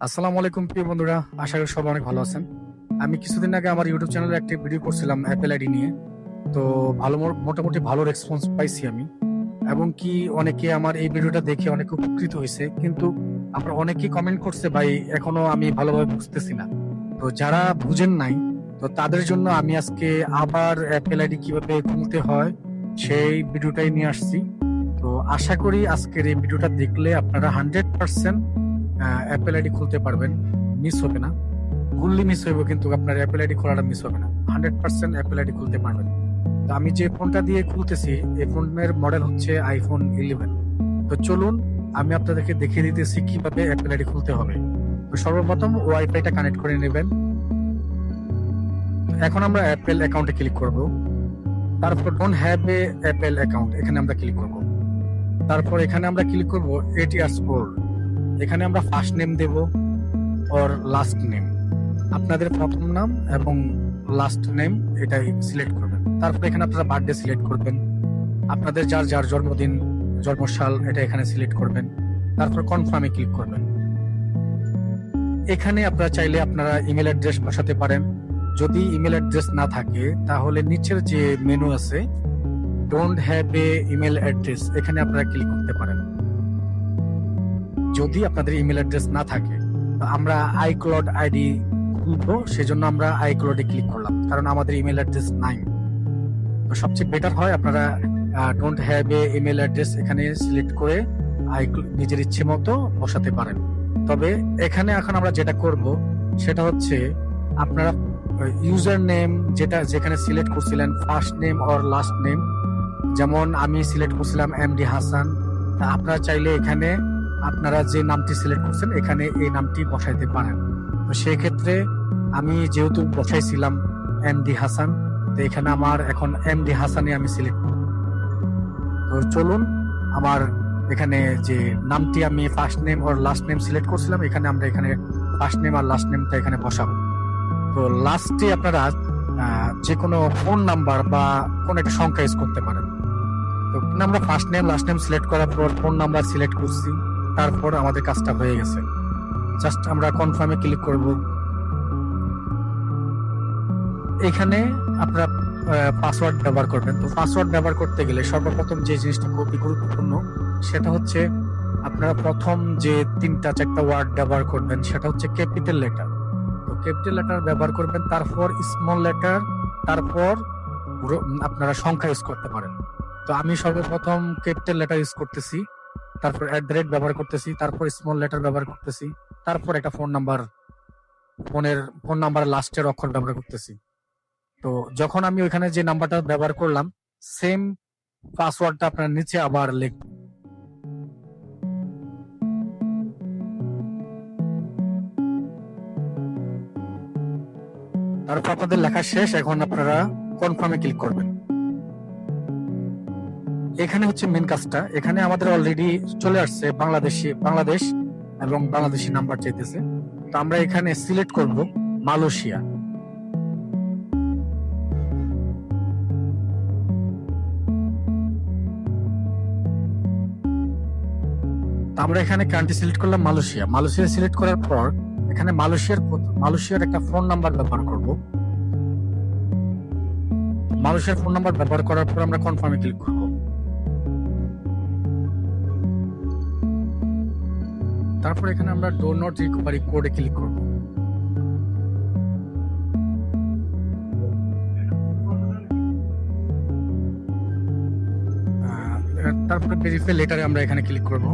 আসসালামু আলাইকুম প্রিয় বন্ধুরা, আশা করি সবাই অনেক ভালো আছেন। আমি কিছুদিন আগে আমার ইউটিউব চ্যানেলে একটা ভিডিও করছিলাম অ্যাপেল আইডি নিয়ে। তো মোটামুটি ভালো রেসপন্স পাইছি আমি, এবং কি অনেকে আমার এই ভিডিওটা দেখে অনেক উপকৃত হয়েছে। কিন্তু আমরা অনেকেই কমেন্ট করছে, ভাই এখনো আমি ভালোভাবে বুঝতেছি না। তো যারা বুঝেন নাই, তো তাদের জন্য আমি আজকে আবার অ্যাপেল আইডি কিভাবে খুলতে হয় সেই ভিডিওটাই নিয়ে আসছি। তো আশা করি আজকের এই ভিডিওটা দেখলে আপনারা 100% অ্যাপেল আইডি খুলতে পারবেন, মিস হবে না। ভুললি মিস হইব, কিন্তু আপনার অ্যাপেল আইডি খোলাটা মিস হবে না। 100% অ্যাপেল আইডি খুলতে পারবেন। তো আমি যে ফোনটা দিয়ে খুলতেছি, এই ফোনের মডেল হচ্ছে আইফোন 11। তো চলুন আমি আপনাদেরকে দেখিয়ে দিতেছি কিভাবে অ্যাপেল আইডি খুলতে হবে। তো সর্বপ্রথম ওয়াইফাইটা কানেক্ট করে নেবেন। এখন আমরা অ্যাপেল অ্যাকাউন্টে ক্লিক করব। তারপর don't have a Apple account, এখানে আমরা ক্লিক করব। তারপর এখানে আমরা ক্লিক করব 8 ইয়ার্স ওল্ড। এখানে আমরা ফার্স্ট নেম দেব অর লাস্ট নেম, আপনাদের প্রথম নাম এবং লাস্ট নেম এটাই সিলেক্ট করবেন। তারপর এখানে আপনারা বার্থডে সিলেক্ট করবেন, আপনাদের যার যার জন্মদিন জন্মসাল এটা এখানে সিলেক্ট করবেন। তারপর কনফার্মে ক্লিক করবেন। এখানে আপনারা চাইলে আপনারা ইমেল অ্যাড্রেস বসাতে পারেন। যদি ইমেল অ্যাড্রেস না থাকে তাহলে নিচের যে মেনু আছে don't have a email address, এখানে আপনারা ক্লিক করতে পারেন। যদি আপনাদের ইমেল অ্যাড্রেস না থাকে, তো আমরা আইক্লাউড আইডি খুলবো, সেজন্য আমরা আইক্লাউডে ক্লিক করলাম, কারণ আমাদের ইমেল অ্যাড্রেস নাই। তো সবচেয়ে বেটার হয় আপনারা don't have a email address এখানে সিলেক্ট করে নিজের ইচ্ছে মতো বসাতে পারেন। তবে এখানে এখন আমরা যেটা করব সেটা হচ্ছে আপনারা ইউজার নেম যেখানে সিলেক্ট করছিলেন first name or last name, যেমন আমি সিলেক্ট করছিলাম এমডি হাসান। তা আপনারা চাইলে এখানে আপনারা যে নামটি সিলেক্ট করছেন এখানে এই নামটি বসাইতে পারেন। তো সেই ক্ষেত্রে আমি যেহেতু বসাইছিলাম এমডি হাসান, তো এখানে আমার এখন এমডি হাসানে আমি সিলেক্ট করব। তো চলুন আমার এখানে যে নামটি আমি ফার্স্ট নেম আর লাস্ট নেম সিলেক্ট করছিলাম, আমরা এখানে ফার্স্ট নেম আর লাস্ট নেমটা এখানে বসাবো। তো লাস্টে আপনারা যে কোনো ফোন নাম্বার বা কোন একটা সংখ্যা ইউজ করতে পারেন। তো আমরা first name last name select করার পর ফোন নাম্বার সিলেক্ট করছি, তারপর আমাদের কাজটা হয়ে গেছে। জাস্ট আমরা কনফার্মে ক্লিক করব। এখানে আপনারা পাসওয়ার্ড ব্যবহার করবেন। তো পাসওয়ার্ড ব্যবহার করতে গেলে সর্বপ্রথম যে জিনিসটা খুবই গুরুত্বপূর্ণ সেটা হচ্ছে আপনারা প্রথম যে 3-4টা ওয়ার্ড ব্যবহার করবেন সেটা হচ্ছে ক্যাপিটাল লেটার। তো ক্যাপিটাল লেটার ব্যবহার করবেন, তারপর স্মল লেটার, তারপর আপনারা সংখ্যা ইউজ করতে পারেন। তো আমি সর্বপ্রথম ক্যাপিটাল লেটার ইউজ করতেছি, তারপর @ ব্যবহার করতেছি, তারপর স্মল লেটার ব্যবহার করতেছি, তারপর একটা ফোন নাম্বার লাস্টের অক্ষর ব্যবহার করতেছি। তো যখন আমি ওইখানে যে নাম্বারটা ব্যবহার করলাম সেম পাসওয়ার্ডটা আপনার নিচে আবার লিখবেন। তারপর আপনাদের লেখা শেষ, এখন আপনারা কনফার্মে ক্লিক করবেন। এখানে হচ্ছে মেন কাজটা, এখানে আমাদের অলরেডি চলে আসছে বাংলাদেশ এবং বাংলাদেশি নাম্বার চাইতেছে। তো আমরা এখানে সিলেক্ট করব মালয়েশিয়া। আমরা এখানে কান্ট্রি সিলেক্ট করলাম মালয়েশিয়া সিলেক্ট করার পর এখানে মালয়েশিয়ার একটা ফোন নাম্বার ব্যবহার করব। মালয়েশিয়ার ফোন নাম্বার ব্যবহার করার পর আমরা কনফার্মে ক্লিক করব। তারপর এখানে আমরা ডো নট রিকভারি কোডে ক্লিক করব। তারপরে ভেরিফাই লেটারে আমরা এখানে ক্লিক করব,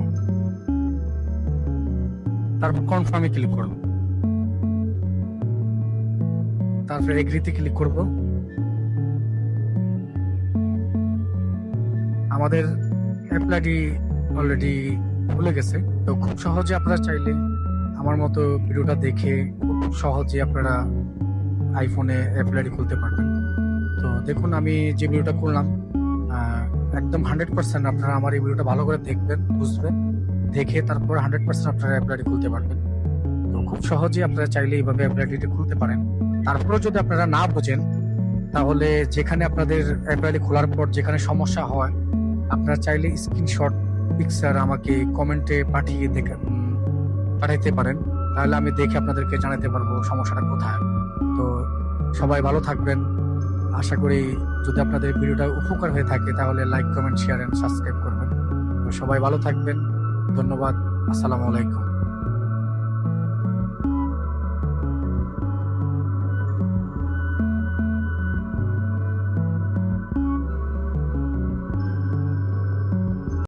তারপর কনফার্মে ক্লিক করব, তারপর এগ্রিতে ক্লিক করব। আমাদের অ্যাপ্লাইডি অলরেডি খুলে গেছে। তো খুব সহজে আপনারা চাইলে আমার মতো ভিডিওটা দেখে খুব সহজে আপনারা আইফোনে অ্যাপ্লাইডি খুলতে পারবেন। তো দেখুন আমি যে ভিডিওটা করলাম একদম 100% আপনারা আমার এই ভিডিওটা ভালো করে দেখবেন, বুঝবেন, দেখে তারপর 100% আপনারা অ্যাপ্লাইডি খুলতে পারবেন। তো খুব সহজে আপনারা চাইলে এইভাবে অ্যাপ্লাইডি খুলতে পারেন। তারপরেও যদি আপনারা না বোঝেন তাহলে যেখানে আপনাদের অ্যাপ্লাইডি খোলার পর যেখানে সমস্যা হয় আপনারা চাইলে স্ক্রিনশট পিকচার আমাকে কমেন্টে পাঠাইতে পারেন। তাহলে আমি দেখে আপনাদেরকে জানাতে পারবো সমস্যাটা কোথায়। তো সবাই ভালো থাকবেন। আশা করি যদি আপনাদের ভিডিওটা উপকার হয়ে থাকে তাহলে like, comment, share and subscribe করবেন। তো সবাই ভালো থাকবেন। ধন্যবাদ। আসসালামু আলাইকুম।